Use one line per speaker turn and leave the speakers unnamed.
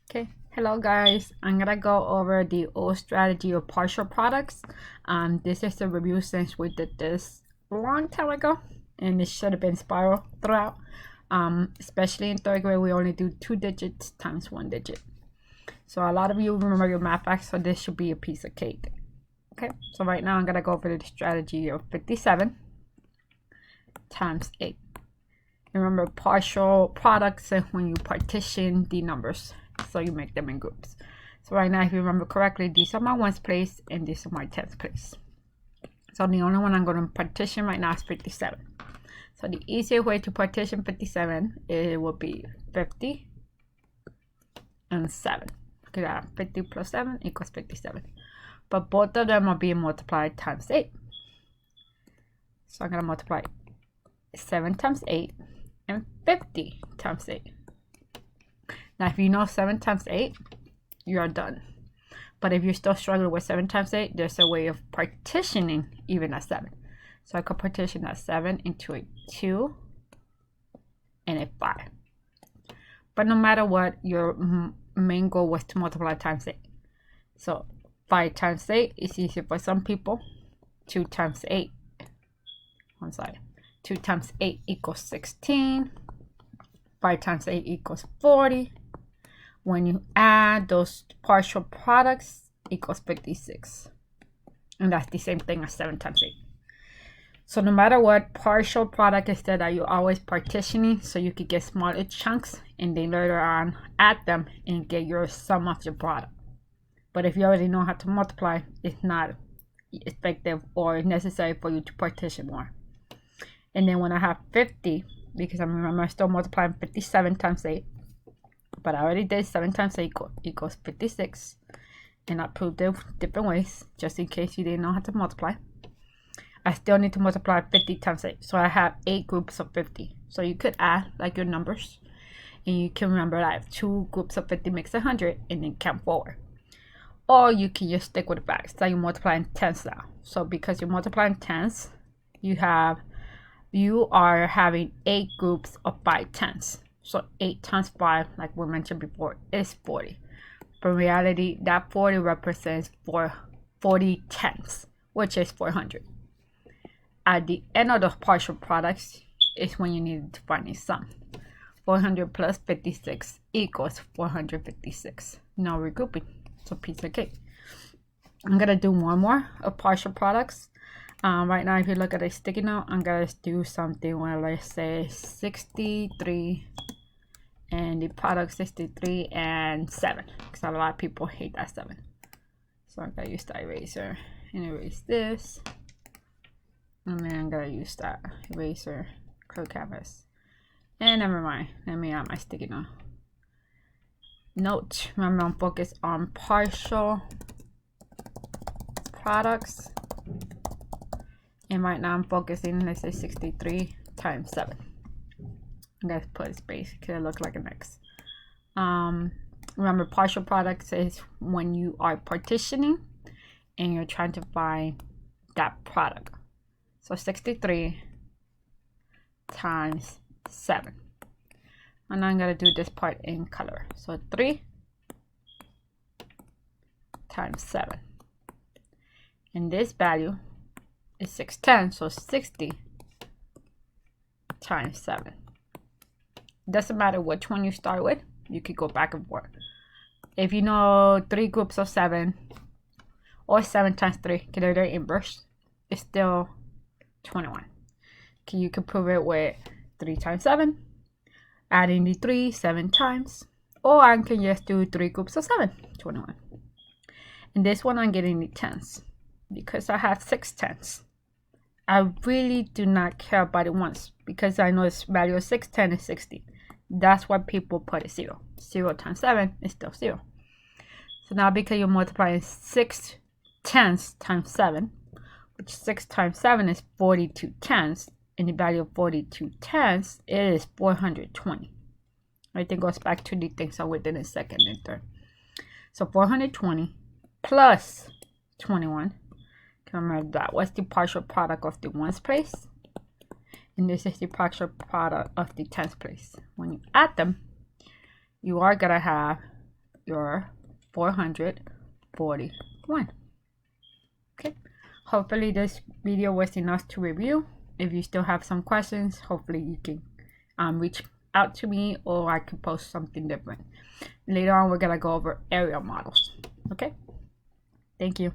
Okay, hello guys. I'm gonna go over the old strategy of partial products. This is a review since we did this a long time ago, and it should have been spiral throughout. Especially in third grade, we only do 2 digits times 1 digit. So a lot of you remember your math facts, so this should be a piece of cake. Okay, so right now I'm gonna go over the strategy of 57 times 8. Remember, partial products is when you partition the numbers, so you make them in groups. So right now, if you remember correctly, these are my ones place and these are my tens place. So the only one I'm going to partition right now is 57. So the easiest way to partition 57, it will be 50 and 7. Okay, 50 plus 7 equals 57. But both of them are being multiplied times 8. So I'm going to multiply 7 times 8 and 50 times 8. Now, if you know 7 times 8, you are done. But if you're still struggling with 7 times 8, there's a way of partitioning even at 7. So I could partition that 7 into a 2 and a 5. But no matter what, your main goal was to multiply times 8. So 5 times 8 is easy for some people. 2 times 8. 2 times 8 equals 16. 5 times 8 equals 40. When you add those partial products, equals 56. And that's the same thing as 7 times 8. So no matter what, partial product is that you're always partitioning so you could get smaller chunks and then later on add them and get your sum of your product. But if you already know how to multiply, it's not effective or necessary for you to partition more. And then when I have 50, because I'm still multiplying 57 times 8, but I already did 7 times 8 equals 56. And I proved it different ways, just in case you didn't know how to multiply. I still need to multiply 50 times 8. So I have 8 groups of 50. So you could add like your numbers. And you can remember that if 2 groups of 50 makes 100 and then count forward. Or you can just stick with the facts that you're multiplying tens now. So because you're multiplying tens, you are having 8 groups of 5 tens. So 8 times 5, like we mentioned before, is 40. But in reality, that 40 represents 40 tens, which is 400. At the end of the partial products is when you need to find a sum. 400 plus 56 equals 456. Now regrouping. So piece of cake. I'm going to do more of partial products. Right now, if you look at a sticky note, I'm going to do something where, let's say, 63 and the product 63 and 7, because a lot of people hate that 7. So I'm going to use the eraser and erase this. And then I'm going to use that eraser, clear canvas. And never mind, let me add my sticky note. Note, remember I'm focused on partial products. And right now I'm focusing, let's say 63 times 7. I'm going to put a space because it looks like an X. Remember, partial products is when you are partitioning and you're trying to find that product. So 63 times 7. And I'm going to do this part in color. So 3 times 7. And this value is 610, so 60 times 7. Doesn't matter which one you start with, you could go back and forth. If you know 3 groups of 7 or 7 times 3, because they're inverse, it's still 21. Okay, you can prove it with 3 times 7, adding the 3 7 times, or I can just do 3 groups of 7, 21. And this one I'm getting the tens because I have 6 tens. I really do not care about it once because I know its value of 610 is 60. That's why people put it 0. 0 times 7 is still 0. So now because you're multiplying 6 tens times 7, which 6 times 7 is 42 tens, and the value of 42 tens is 420. Everything goes back to the things I did in second and third. So 420 plus 21. Remember that was the partial product of the ones place. And this is the partial product of the tens place. When you add them, you are going to have your 441. Okay, hopefully this video was enough to review. If you still have some questions, hopefully you can reach out to me, or I can post something different. Later on, we're gonna go over aerial models. Okay, thank you.